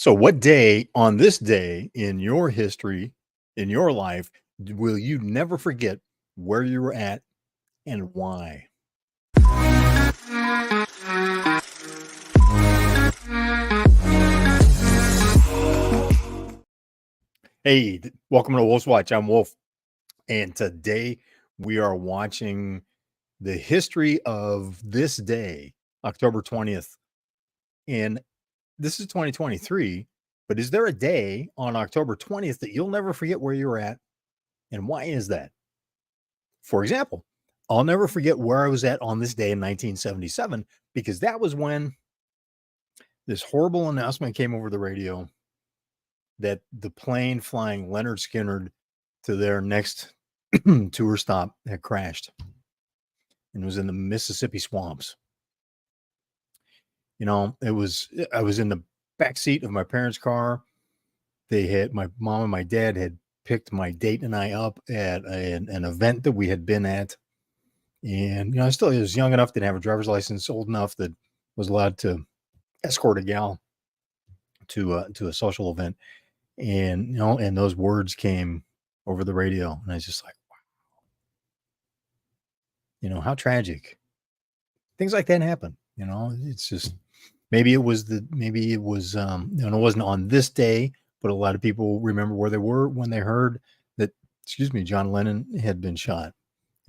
So, what day on this day in your history, in your life, will you never forget where you were at and why? Hey, welcome to Wolf's Watch. I'm Wolf, and today we are watching the history of this day, October 20th. And this is 2023, but is there a day on October 20th that you'll never forget where you were at, and why is that? For example, I'll never forget where I was at on this day in 1977 because that was when this horrible announcement came over the radio that the plane flying Leonard Skinner to their next tour stop had crashed and was in the Mississippi swamps. I was in the back seat of my parents' car. They had my mom and my dad had picked my date and I up at an event that we had been at. And I still was young enough, didn't have a driver's license, old enough that was allowed to escort a gal to a social event. And and those words came over the radio, and I was just like, how tragic. Things like that happen. It's just maybe it was it wasn't on this day, but a lot of people remember where they were when they heard that, John Lennon had been shot.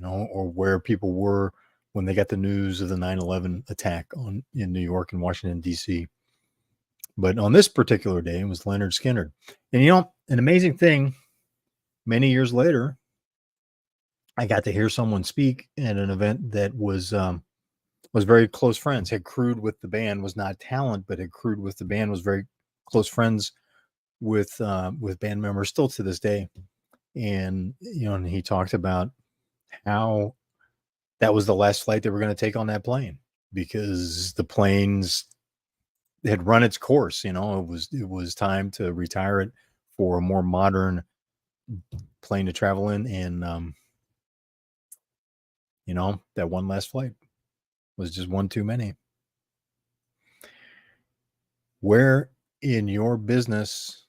Or where people were when they got the news of the 9/11 attack in New York and Washington, D.C. But on this particular day, it was Leonard Skinner. And an amazing thing, many years later, I got to hear someone speak at an event that was very close friends, had crewed with the band, was not talent, but had crewed with the band, was very close friends with band members still to this day. And and he talked about how that was the last flight they were going to take on that plane because the planes had run its course. It was time to retire it for a more modern plane to travel in. And, that one last flight was just one too many. Where in your business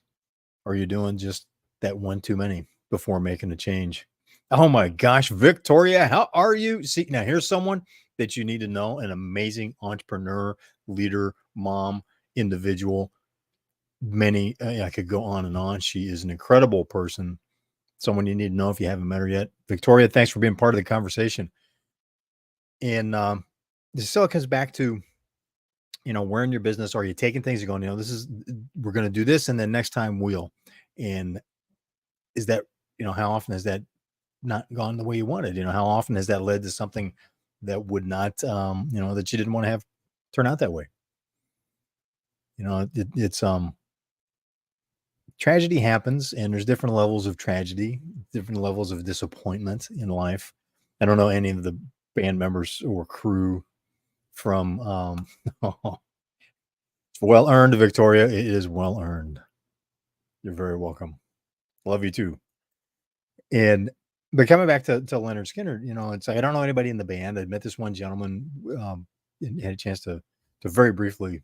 are you doing just that one too many before making a change? Oh my gosh, Victoria, how are you? See, now here's someone that you need to know, an amazing entrepreneur, leader, mom, individual. I could go on and on. She is an incredible person, someone you need to know if you haven't met her yet. Victoria, thanks for being part of the conversation. And this still comes back to, where in your business are you taking things and going, we're going to do this, and then next time we'll. And is that, how often has that not gone the way you wanted? How often has that led to something that would not, that you didn't want to have turn out that way? It's tragedy happens, and there's different levels of tragedy, different levels of disappointment in life. I don't know any of the band members or crew from, it's well earned, Victoria. It is well earned. You're very welcome. Love you too. But coming back to Leonard Skinner, it's like, I don't know anybody in the band. I met this one gentleman, and had a chance to very briefly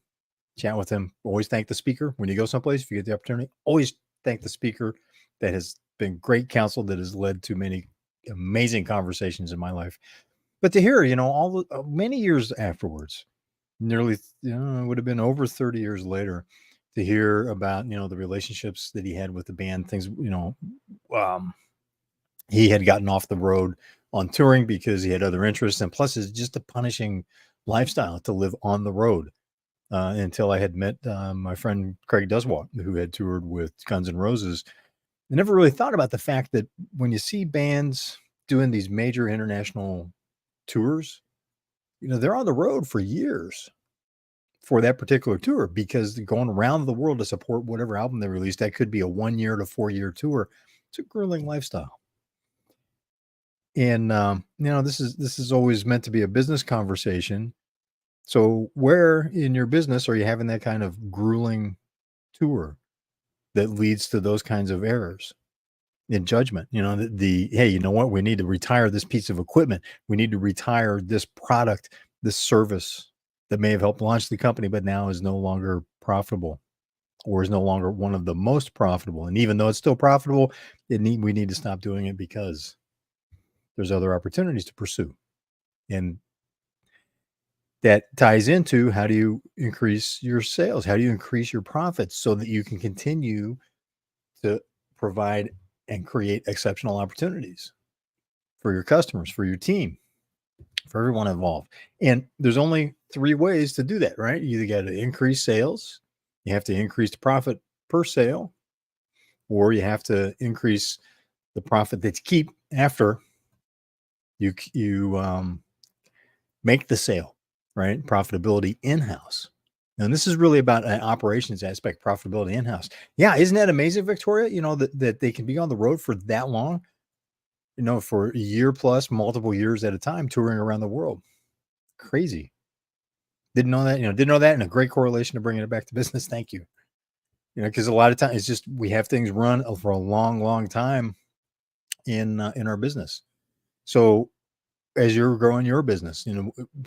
chat with him. Always thank the speaker when you go someplace. If you get the opportunity, always thank the speaker. That has been great counsel that has led to many amazing conversations in my life. But to hear, all the many years afterwards, nearly, it would have been over 30 years later, to hear about, the relationships that he had with the band, things, he had gotten off the road on touring because he had other interests, and plus it's just a punishing lifestyle to live on the road. Until I had met my friend Craig Duswalt, who had toured with Guns N' Roses. I never really thought about the fact that when you see bands doing these major international tours, they're on the road for years for that particular tour, because they're going around the world to support whatever album they released. That could be a 1 year to 4 year tour. It's a grueling lifestyle. And this is always meant to be a business conversation. So where in your business are you having that kind of grueling tour that leads to those kinds of errors in judgment? Hey, you know what? We need to retire this piece of equipment. We need to retire this product, this service that may have helped launch the company, but now is no longer profitable. or is no longer one of the most profitable. And even though it's still profitable, we need to stop doing it because there's other opportunities to pursue. And that ties into, how do you increase your sales? How do you increase your profits so that you can continue to provide and create exceptional opportunities for your customers, for your team, for everyone involved? And there's only three ways to do that, right? You either got to increase sales, you have to increase the profit per sale, or you have to increase the profit that you keep after you make the sale, right? Profitability in-house. And this is really about an operations aspect, profitability in-house. Yeah, isn't that amazing, Victoria? That they can be on the road for that long, for a year plus, multiple years at a time, touring around the world. Crazy. Didn't know that, didn't know that, and a great correlation to bringing it back to business. Thank you. Because a lot of times it's just, we have things run for a long, long time in our business. So as you're growing your business,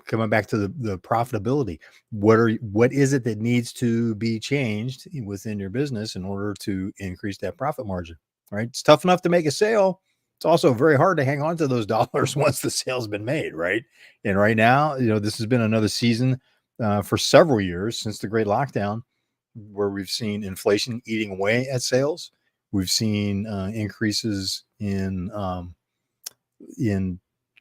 coming back to the profitability, what is it that needs to be changed within your business in order to increase that profit margin, right? It's tough enough to make a sale. It's also very hard to hang on to those dollars once the sale's been made, right? And right now, this has been another season for several years since the Great Lockdown, where we've seen inflation eating away at sales. We've seen increases in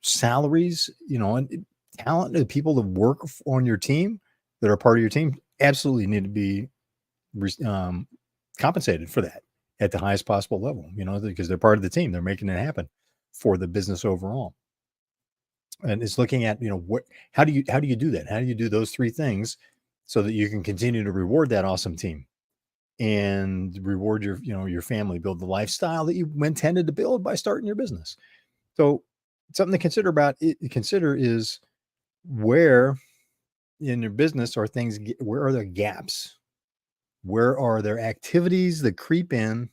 salaries, and talented people that work on your team, that are part of your team, absolutely need to be compensated for that at the highest possible level, because they're part of the team. They're making it happen for the business overall. And it's looking at, how do you do that? How do you do those three things so that you can continue to reward that awesome team and reward your family, build the lifestyle that you intended to build by starting your business? So something to consider is, where in your business where are there gaps? Where are there activities that creep in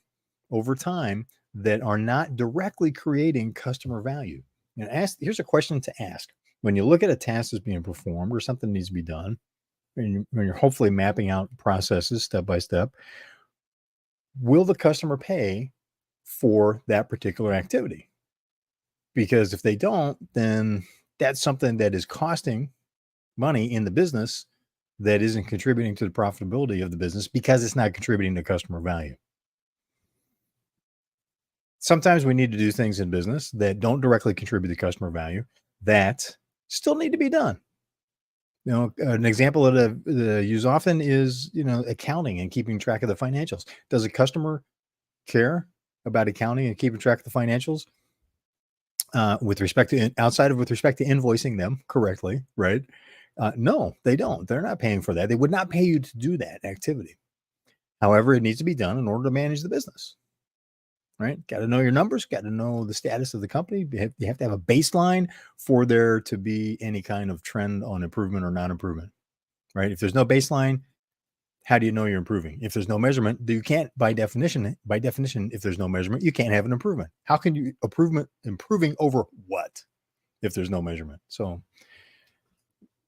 over time that are not directly creating customer value? Here's a question to ask. When you look at a task that's being performed or something needs to be done, when you're hopefully mapping out processes step by step, will the customer pay for that particular activity? Because if they don't, then that's something that is costing money in the business that isn't contributing to the profitability of the business, because it's not contributing to customer value. Sometimes we need to do things in business that don't directly contribute to customer value that still need to be done. An example that I use often is, accounting and keeping track of the financials. Does a customer care about accounting and keeping track of the financials? With respect to invoicing them correctly, right? No, they don't. They're not paying for that. They would not pay you to do that activity. However, it needs to be done in order to manage the business, right? Got to know your numbers, got to know the status of the company. You have to have a baseline for there to be any kind of trend on improvement or non-improvement, right? If there's no baseline, how do you know you're improving? If there's no measurement, you can't, by definition, if there's no measurement, you can't have an improvement. How can you improving over what if there's no measurement? So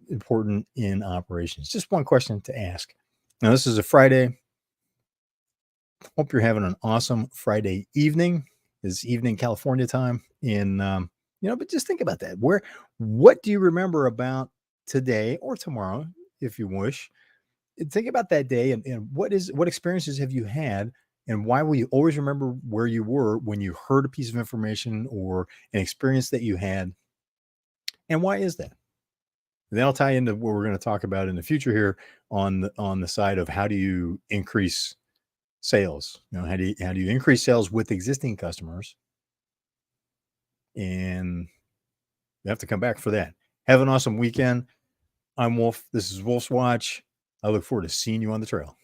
important in operations. Just one question to ask. Now, this is a Friday. Hope you're having an awesome Friday evening. It's evening California time. But just think about that. What do you remember about today or tomorrow, if you wish? Think about that day and what experiences have you had, and why will you always remember where you were when you heard a piece of information or an experience that you had, and why is that? And then I'll tie into what we're going to talk about in the future here on the side of, how do you increase sales? How do you increase sales with existing customers? And you have to come back for that. Have an awesome weekend. I'm Wolf. This is Wolf's Watch. I look forward to seeing you on the trail.